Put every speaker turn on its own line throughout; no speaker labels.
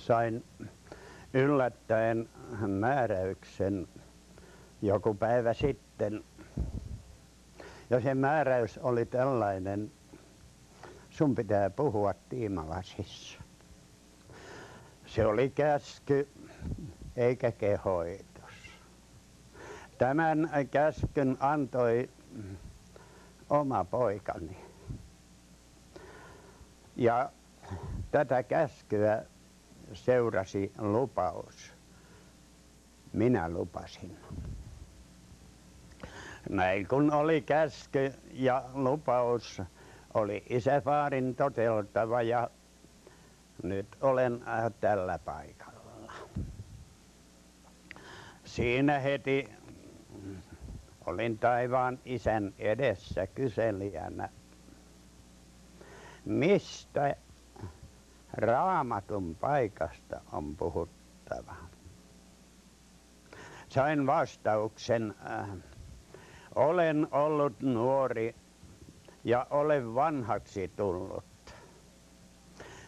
sain yllättäen määräyksen joku päivä sitten. Ja se määräys oli tällainen: sun pitää puhua tiimalasissa. Se oli käsky eikä kehoitus. Tämän käskyn antoi oma poikani. Ja tätä käskyä seurasi lupaus. Minä lupasin. Näin kun oli käsky ja lupaus, oli isävaarin toteuttava, ja nyt olen tällä paikalla. Siinä heti olin taivaan Isän edessä kyselijänä, mistä Raamatun paikasta on puhuttava. Sain vastauksen: olen ollut nuori ja olen vanhaksi tullut,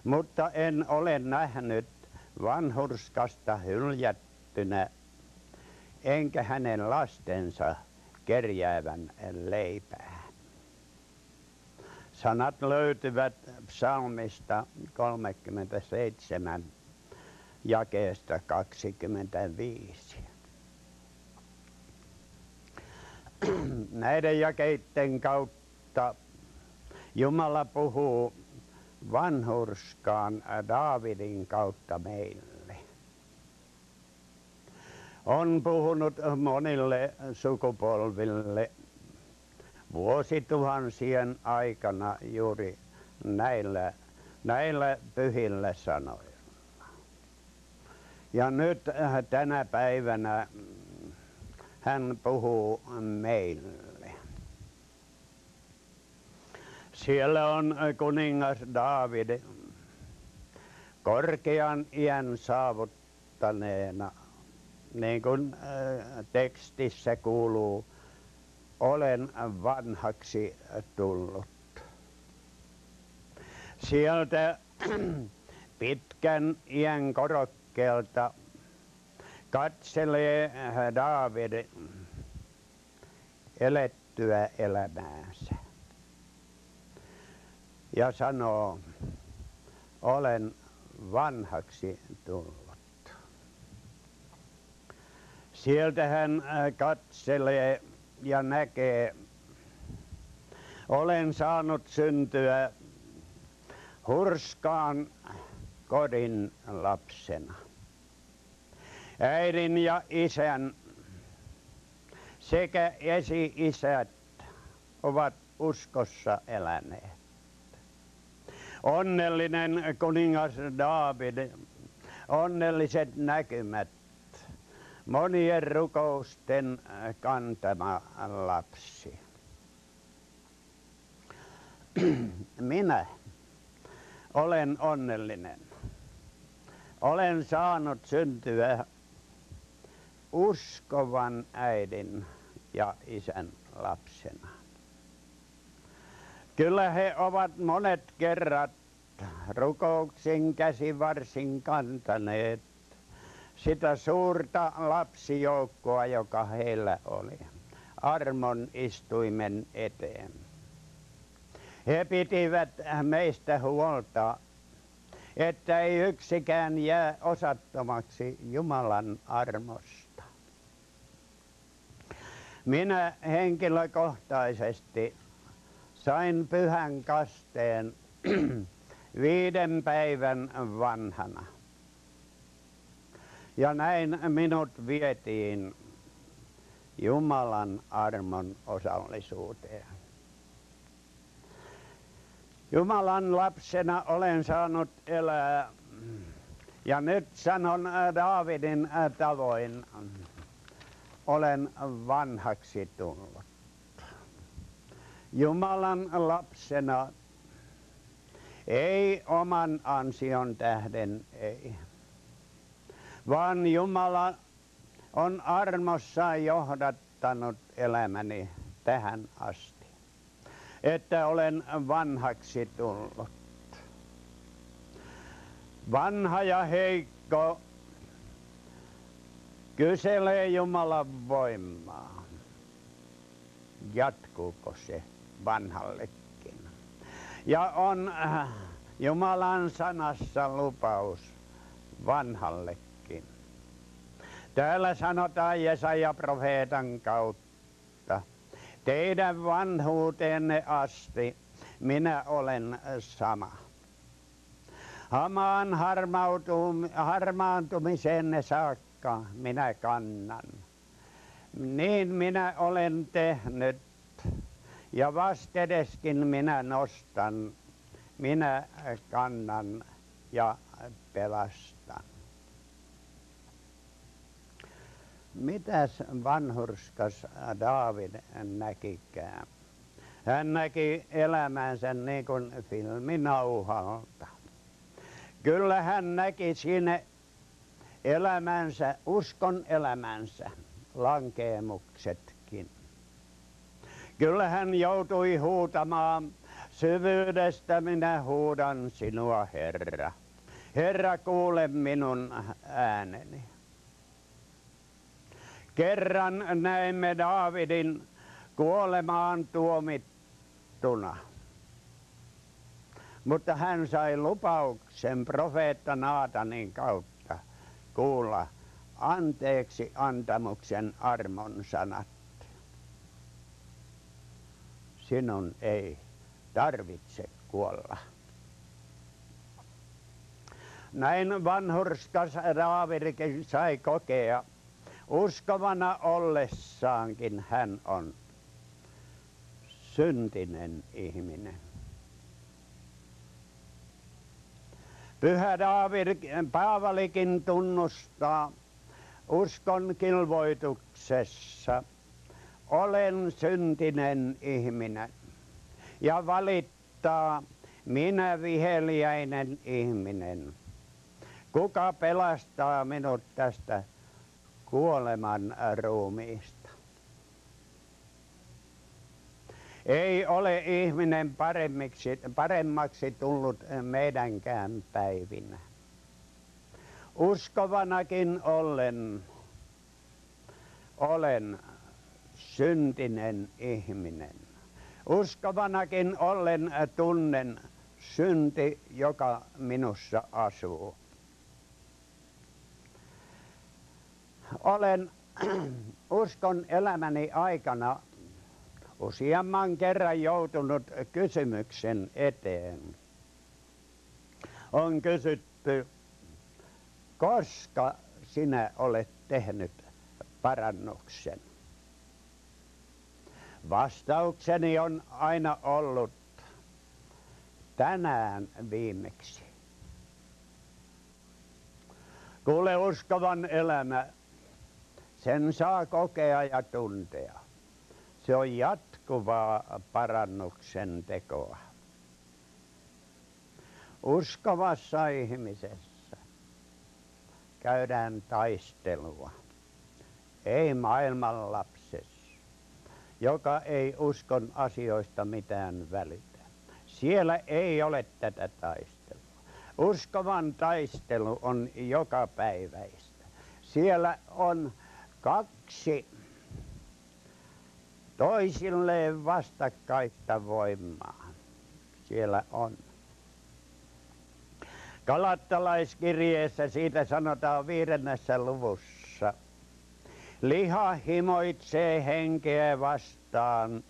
mutta en ole nähnyt vanhurskasta hyljättynä, enkä hänen lastensa kerjäävän leipää. Sanat löytyvät psalmista 37 jakeesta 25. Näiden jakeiden kautta Jumala puhuu vanhurskaan Daavidin kautta meille. On puhunut monille sukupolville vuosituhansien aikana juuri näillä pyhillä sanoilla. Ja nyt tänä päivänä hän puhuu meille. Siellä on kuningas Daavid korkean iän saavuttaneena, niin kuin tekstissä kuuluu, olen vanhaksi tullut. Sieltä pitkän iän korokkeelta katselee Daavid elettyä elämäänsä ja sanoo, olen vanhaksi tullut. Sieltä hän katselee ja näkee, olen saanut syntyä hurskaan kodin lapsena. Äidin ja isän sekä esi-isät ovat uskossa eläneet. Onnellinen kuningas Daavid, onnelliset näkymät, monien rukousten kantama lapsi. Minä olen onnellinen. Olen saanut syntyä uskovan äidin ja isän lapsena. Kyllä he ovat monet kerrat rukouksin käsivarsin kantaneet sitä suurta lapsijoukkoa, joka heillä oli, armon istuimen eteen. He pitivät meistä huolta, että ei yksikään jää osattomaksi Jumalan armosta. Minä henkilökohtaisesti sain pyhän kasteen 5 päivän vanhana. Ja näin minut vietiin Jumalan armon osallisuuteen. Jumalan lapsena olen saanut elää, ja nyt sanon Daavidin tavoin, olen vanhaksi tullut. Jumalan lapsena ei oman ansion tähden, ei, vaan Jumala on armossaan johdattanut elämäni tähän asti, että olen vanhaksi tullut. vanha ja heikko kyselee Jumalan voimaa. Jatkuuko se vanhallekin? Ja on Jumalan sanassa lupaus vanhallekin. Täällä sanotaan Jesaja profeetan kautta. Teidän vanhuuteenne asti minä olen sama. Hamaan harmaantumiseenne saakka minä kannan. Niin minä olen tehnyt ja vastedeskin minä nostan, minä kannan ja pelastan. Mitäs vanhurskas Daavid näkikään? Hän näki elämänsä niin kuin filminauhalta. Kyllä hän näki siinä elämänsä, uskon elämänsä, lankeemuksetkin. Kyllä hän joutui huutamaan syvyydestä, minä huudan sinua, Herra. Herra, kuule minun ääneni. Kerran näimme Daavidin kuolemaan tuomittuna. Mutta hän sai lupauksen profeetta Naatanin kautta kuulla anteeksi antamuksen armon sanat. Sinun ei tarvitse kuolla. Näin vanhurskas Daavidikin sai kokea. Uskovana ollessaankin hän on syntinen ihminen. Pyhä Paavalikin tunnustaa uskon kilvoituksessa, olen syntinen ihminen, ja valittaa, minä viheliäinen ihminen. Kuka pelastaa minut tästä kuoleman ruumiista? Ei ole ihminen paremmaksi tullut meidänkään päivinä. Uskovanakin olen syntinen ihminen. Uskovanakin tunnen synti, joka minussa asuu. Olen uskon elämäni aikana useamman kerran joutunut kysymyksen eteen. On kysytty, koska sinä olet tehnyt parannuksen? Vastaukseni on aina ollut tänään viimeksi. Kuule, uskovan elämä, sen saa kokea ja tuntea. Se on jatkuvaa parannuksen tekoa. Uskovassa ihmisessä käydään taistelua. Ei maailman lapsessa, joka ei uskon asioista mitään välitä. Siellä ei ole tätä taistelua. Uskovan taistelu on jokapäiväistä. Siellä on kaksi toisilleen vastakkaista voimaa. Siellä on. Galattalaiskirjeessä siitä sanotaan 5. luvussa. Liha himoitsee henkeä vastaan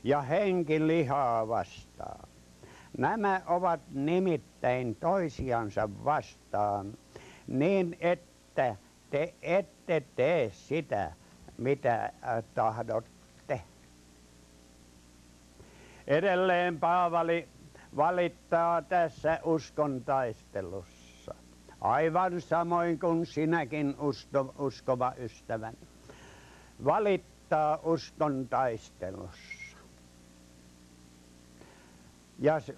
ja henki lihaa vastaan. Nämä ovat nimittäin toisiansa vastaan niin, että te ette tee sitä, mitä tahdotte. Edelleen Paavali valittaa tässä uskon taistelussa, aivan samoin kuin sinäkin uskova ystäväni. Valittaa uskon taistelussa.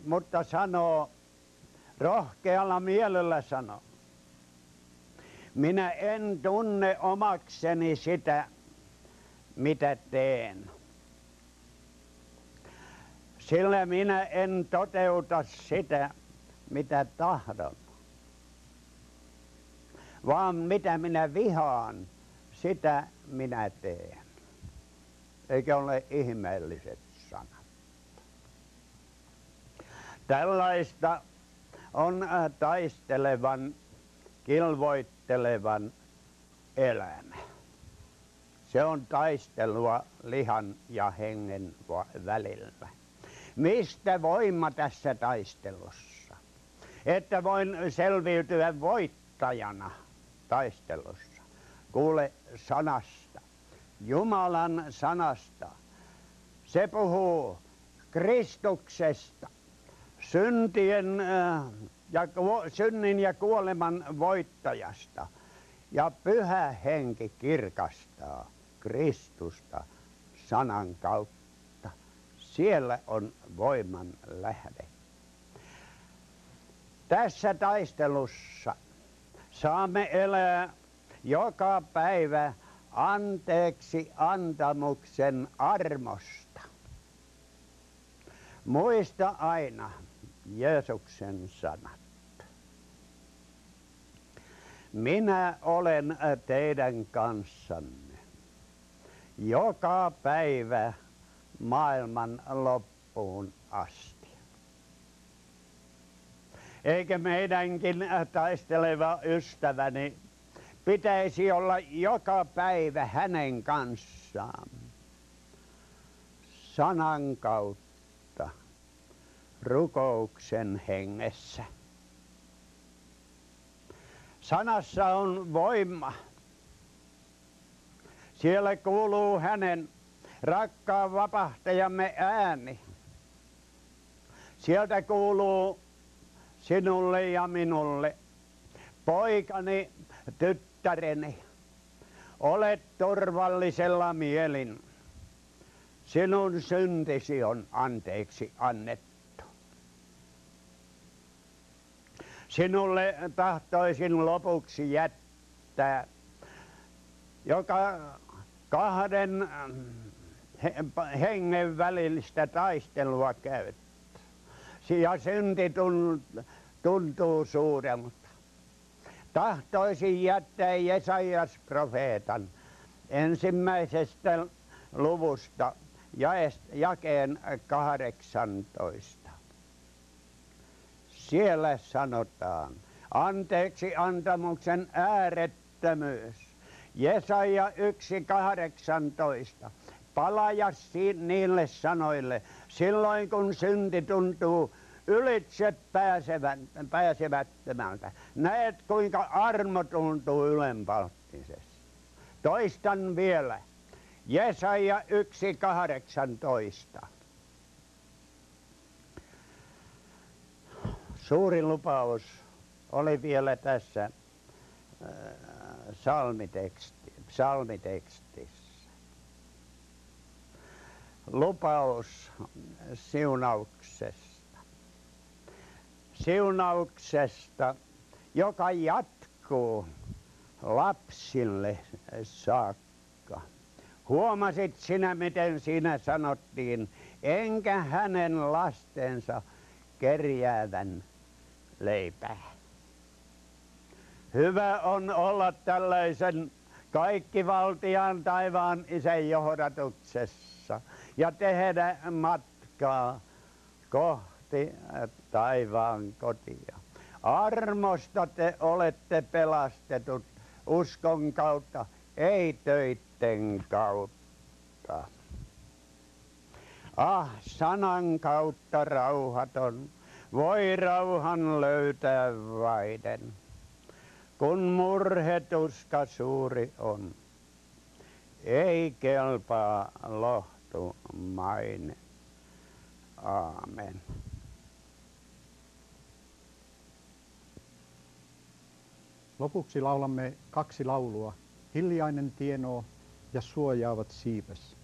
Mutta sanoo, rohkealla mielellä sanoo, minä en tunne omakseni sitä, mitä teen. Sillä minä en toteuta sitä, mitä tahdon. vaan mitä minä vihaan, sitä minä teen. Eikä ole ihmeelliset sanat. Tällaista on taistelevan, kilvoittelevan elämä. Se on taistelua lihan ja hengen välillä. Mistä voima tässä taistelussa? Että voin selviytyä voittajana taistelussa. Kuule sanasta, Jumalan sanasta. Se puhuu Kristuksesta, synnin ja kuoleman voittajasta. Ja Pyhä Henki kirkastaa Kristusta sanan kautta. Siellä on voiman lähde. Tässä taistelussa saamme elää joka päivä anteeksi antamuksen armosta. Muista aina Jeesuksen sanat. Minä olen teidän kanssanne joka päivä maailman loppuun asti. Eikä meidänkin taisteleva ystäväni pitäisi olla joka päivä hänen kanssaan sanan kautta, rukouksen hengessä. Sanassa on voima. Siellä kuuluu hänen rakkaan vapahtajamme ääni. Sieltä kuuluu sinulle ja minulle, poikani, tyttäreni, olet turvallisella mielin. Sinun syntisi on anteeksi annettu. Sinulle tahtoisin lopuksi jättää, joka kahden hengen välistä taistelua käyt. Ja synti tuntuu suurelta. Tahtoisin jättää Jesajas profeetan ensimmäisestä luvusta jakeen 18. Siellä sanotaan anteeksi antamuksen äärettömyys. Jesaja 1:18. Palaja niille sanoille silloin kun synti tuntuu ylitse pääsemättömältä. Näet kuinka armo tuntuu ylenpalttisesti. Toistan vielä. Jesaja 1:18. Suurin lupaus oli vielä tässä psalmitekstissä. Lupaus siunauksesta. Siunauksesta, joka jatkuu lapsille saakka. Huomasit sinä, miten siinä sanottiin, enkä hänen lastensa kerjäävän leipää. Hyvä on olla tällaisen kaikkivaltiaan taivaan Isän johdatuksessa ja tehdä matkaa kohti taivaan kotia. Armosta te olette pelastetut uskon kautta, ei töitten kautta. Sanan kautta rauhaton voi rauhan löytää vaiden, kun murhetuska suuri on. Ei kelpaa lohtu maine. Aamen.
Lopuksi laulamme 2 laulua, Hiljainen tienoo ja Suojaavat siipessä.